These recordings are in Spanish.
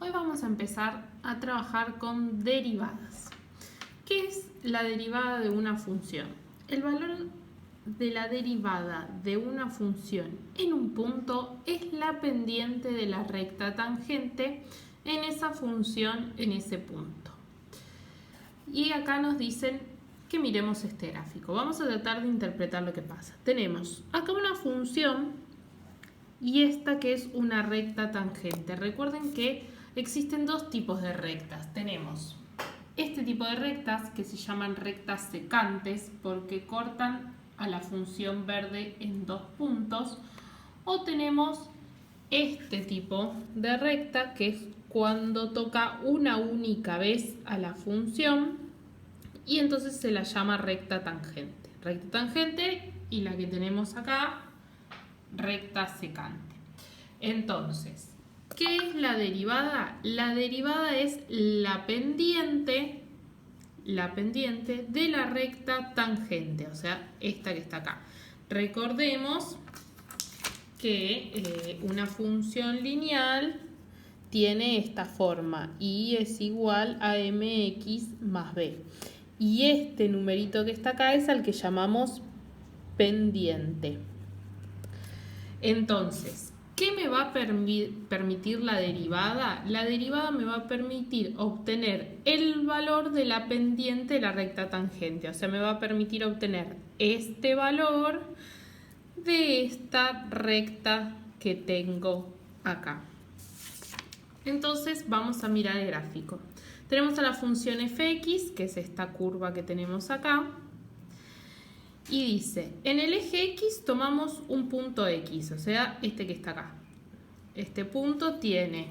Hoy vamos a empezar a trabajar con derivadas. ¿Qué es la derivada de una función? El valor de la derivada de una función en un punto es la pendiente de la recta tangente en esa función en ese punto. Y acá nos dicen que miremos este gráfico. Vamos a tratar de interpretar lo que pasa. Tenemos acá una función y esta que es una recta tangente. Recuerden que existen dos tipos de rectas. Tenemos este tipo de rectas que se llaman rectas secantes porque cortan a la función verde en dos puntos. O tenemos este tipo de recta que es cuando toca una única vez a la función y entonces se la llama recta tangente. Recta tangente y la que tenemos acá, recta secante. Entonces, ¿qué es la derivada? La derivada es la pendiente de la recta tangente, o sea, esta que está acá. Recordemos que una función lineal tiene esta forma, y es igual a mx más b. Y este numerito que está acá es al que llamamos pendiente. Entonces, ¿qué me va a permitir la derivada? La derivada me va a permitir obtener el valor de la pendiente de la recta tangente. O sea, me va a permitir obtener este valor de esta recta que tengo acá. Entonces, vamos a mirar el gráfico. Tenemos a la función fx, que es esta curva que tenemos acá. Y dice, en el eje X tomamos un punto X, o sea, este que está acá. Este punto tiene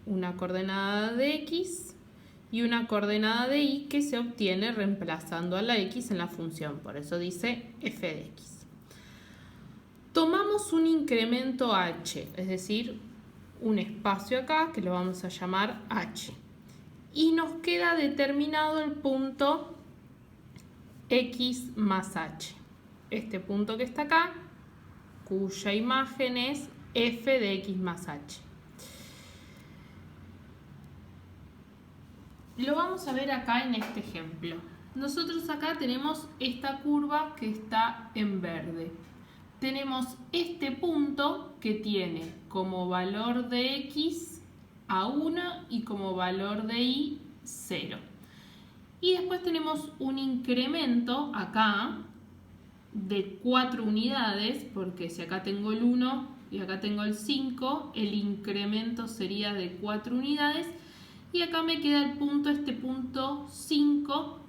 una coordenada de X y una coordenada de Y que se obtiene reemplazando a la X en la función. Por eso dice f de X. Tomamos un incremento H, es decir, un espacio acá que lo vamos a llamar H. Y nos queda determinado el punto X más H. Este punto que está acá, cuya imagen es f de x más h. Lo vamos a ver acá en este ejemplo. Nosotros acá tenemos esta curva que está en verde. Tenemos este punto que tiene como valor de x a 1 y como valor de y 0. Y después tenemos un incremento acá de 4 unidades, porque si acá tengo el 1 y acá tengo el 5, el incremento sería de 4 unidades. Y acá me queda el punto, este punto 5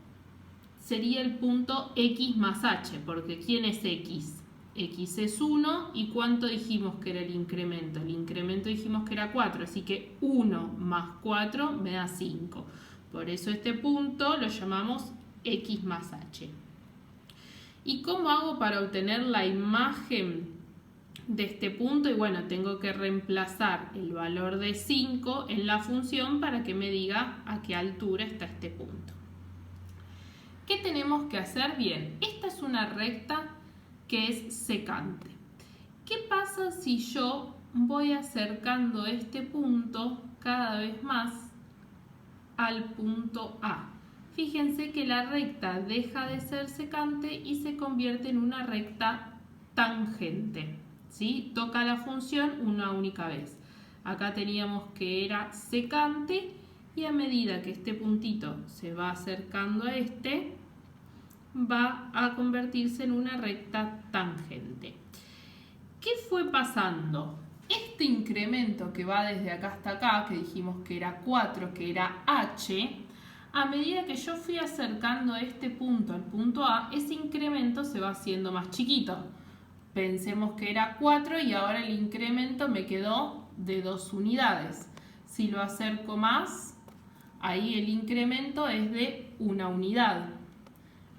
sería el punto x más h, porque ¿quién es x? X es 1, ¿y cuánto dijimos que era el incremento? El incremento dijimos que era 4, así que 1 más 4 me da 5. Por eso este punto lo llamamos x más h. ¿Y cómo hago para obtener la imagen de este punto? Y bueno, tengo que reemplazar el valor de 5 en la función para que me diga a qué altura está este punto. ¿Qué tenemos que hacer? Bien, esta es una recta que es secante. ¿Qué pasa si yo voy acercando este punto cada vez más al punto A? Fíjense que la recta deja de ser secante y se convierte en una recta tangente, ¿sí? Toca la función una única vez. Acá teníamos que era secante y a medida que este puntito se va acercando a este, va a convertirse en una recta tangente. ¿Qué fue pasando? Este incremento que va desde acá hasta acá, que dijimos que era 4, que era h, a medida que yo fui acercando este punto al punto A, ese incremento se va haciendo más chiquito. Pensemos que era 4 y ahora el incremento me quedó de 2 unidades. Si lo acerco más, ahí el incremento es de 1 unidad.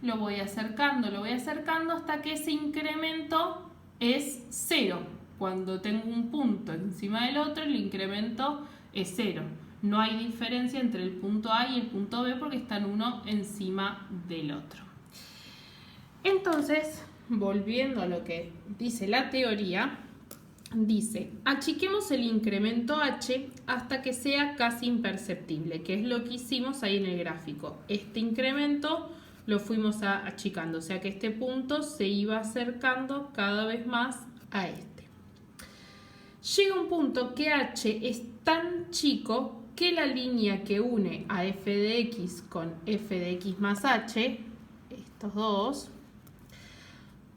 Lo voy acercando hasta que ese incremento es 0. Cuando tengo un punto encima del otro, el incremento es 0. No hay diferencia entre el punto A y el punto B porque están uno encima del otro. Entonces, volviendo a lo que dice la teoría, dice, achiquemos el incremento h hasta que sea casi imperceptible, que es lo que hicimos ahí en el gráfico. Este incremento lo fuimos achicando, o sea que este punto se iba acercando cada vez más a este. Llega un punto que h es tan chico que la línea que une a f de x con f de x más h, estos dos,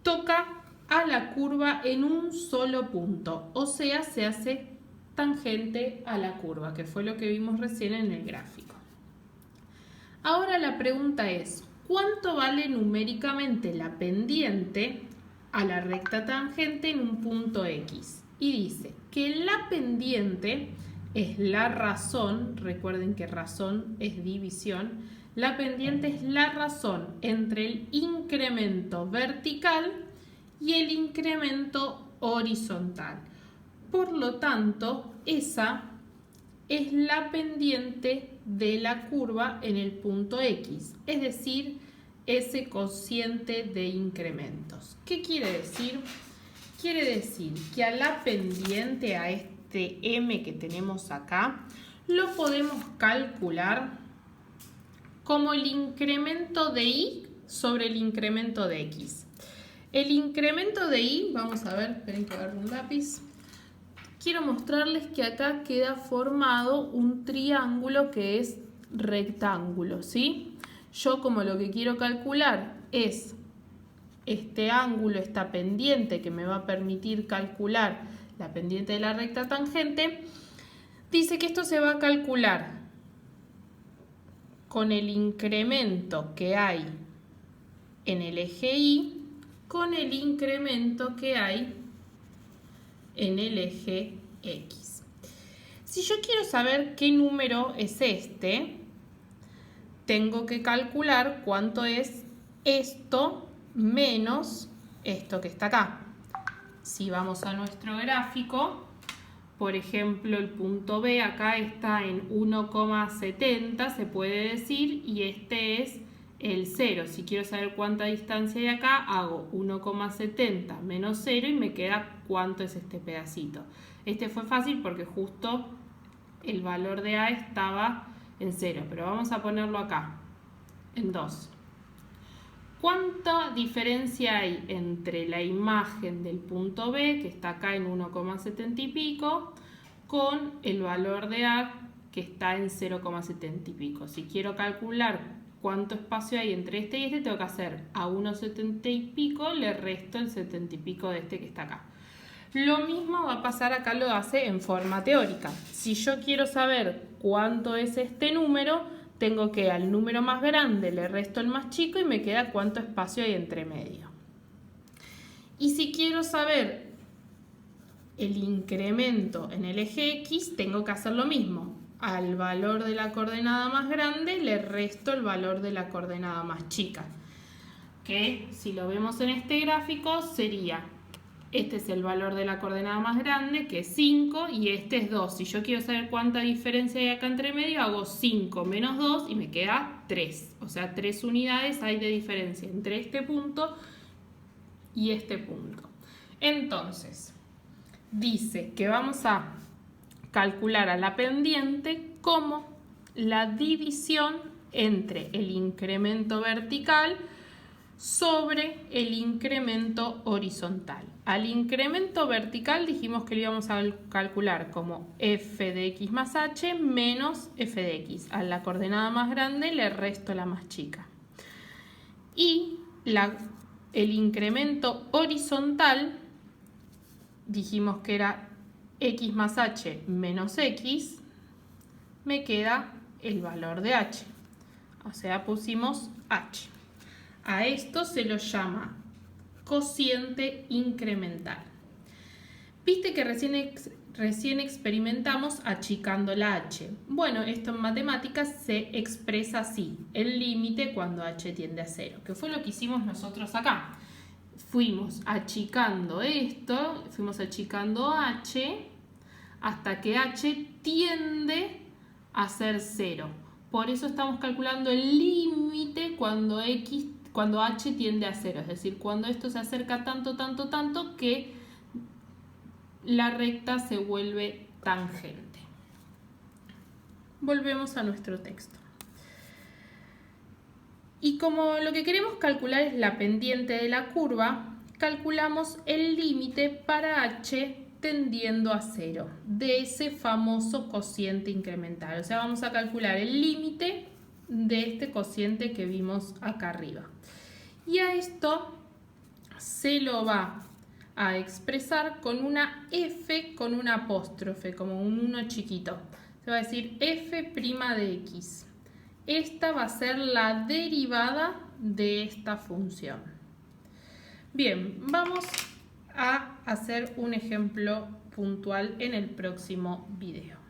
toca a la curva en un solo punto, o sea, se hace tangente a la curva, que fue lo que vimos recién en el gráfico. Ahora la pregunta es, ¿cuánto vale numéricamente la pendiente a la recta tangente en un punto X? Y dice que la pendiente es la razón, recuerden que razón es división, la pendiente es la razón entre el incremento vertical y el incremento horizontal. Por lo tanto, esa es la pendiente de la curva en el punto X, es decir, ese cociente de incrementos. ¿Qué quiere decir? Quiere decir que a la pendiente, a este M que tenemos acá, lo podemos calcular como el incremento de Y sobre el incremento de X. El incremento de Y, vamos a ver, esperen que agarre un lápiz. Quiero mostrarles que acá queda formado un triángulo que es rectángulo, ¿sí? Yo como lo que quiero calcular es este ángulo, esta pendiente que me va a permitir calcular la pendiente de la recta tangente, dice que esto se va a calcular con el incremento que hay en el eje Y con el incremento que hay en el eje X. Si yo quiero saber qué número es este, tengo que calcular cuánto es esto menos esto que está acá. Si vamos a nuestro gráfico, por ejemplo, el punto B acá está en 1,70, se puede decir, y este es el 0. Si quiero saber cuánta distancia hay acá, hago 1,70 menos 0 y me queda cuánto es este pedacito. Este fue fácil porque justo el valor de A estaba en 0, pero vamos a ponerlo acá, en 2. ¿Cuánta diferencia hay entre la imagen del punto B, que está acá en 1,70 y pico, con el valor de A, que está en 0,70 y pico? Si quiero calcular cuánto espacio hay entre este y este, tengo que hacer a 1,70 y pico, le resto el 70 y pico de este que está acá. Lo mismo va a pasar acá, lo hace en forma teórica. Si yo quiero saber cuánto es este número, tengo que al número más grande le resto el más chico y me queda cuánto espacio hay entre medio. Y si quiero saber el incremento en el eje X, tengo que hacer lo mismo. Al valor de la coordenada más grande le resto el valor de la coordenada más chica. Que si lo vemos en este gráfico sería, este es el valor de la coordenada más grande, que es 5, y este es 2. Si yo quiero saber cuánta diferencia hay acá entre medio, hago 5 menos 2 y me queda 3. O sea, 3 unidades hay de diferencia entre este punto y este punto. Entonces, dice que vamos a calcular a la pendiente como la división entre el incremento vertical sobre el incremento horizontal. Al incremento vertical dijimos que lo íbamos a calcular como f de x más h menos f de x. A la coordenada más grande le resto la más chica. Y el incremento horizontal dijimos que era x más h menos x, me queda el valor de h. O sea, pusimos h. A esto se lo llama cociente incremental. Viste que recién experimentamos achicando la h. Bueno, esto en matemáticas se expresa así, el límite cuando h tiende a 0, que fue lo que hicimos nosotros acá. Fuimos achicando esto, fuimos achicando h hasta que h tiende a ser 0. Por eso estamos calculando el límite cuando h tiende a 0, es decir, cuando esto se acerca tanto que la recta se vuelve tangente. Volvemos a nuestro texto. Y como lo que queremos calcular es la pendiente de la curva, calculamos el límite para h tendiendo a 0 de ese famoso cociente incremental. O sea, vamos a calcular el límite de este cociente que vimos acá arriba. Y a esto se lo va a expresar con una f con una apóstrofe, como un 1 chiquito. Se va a decir f' de x. Esta va a ser la derivada de esta función. Bien, vamos a hacer un ejemplo puntual en el próximo video.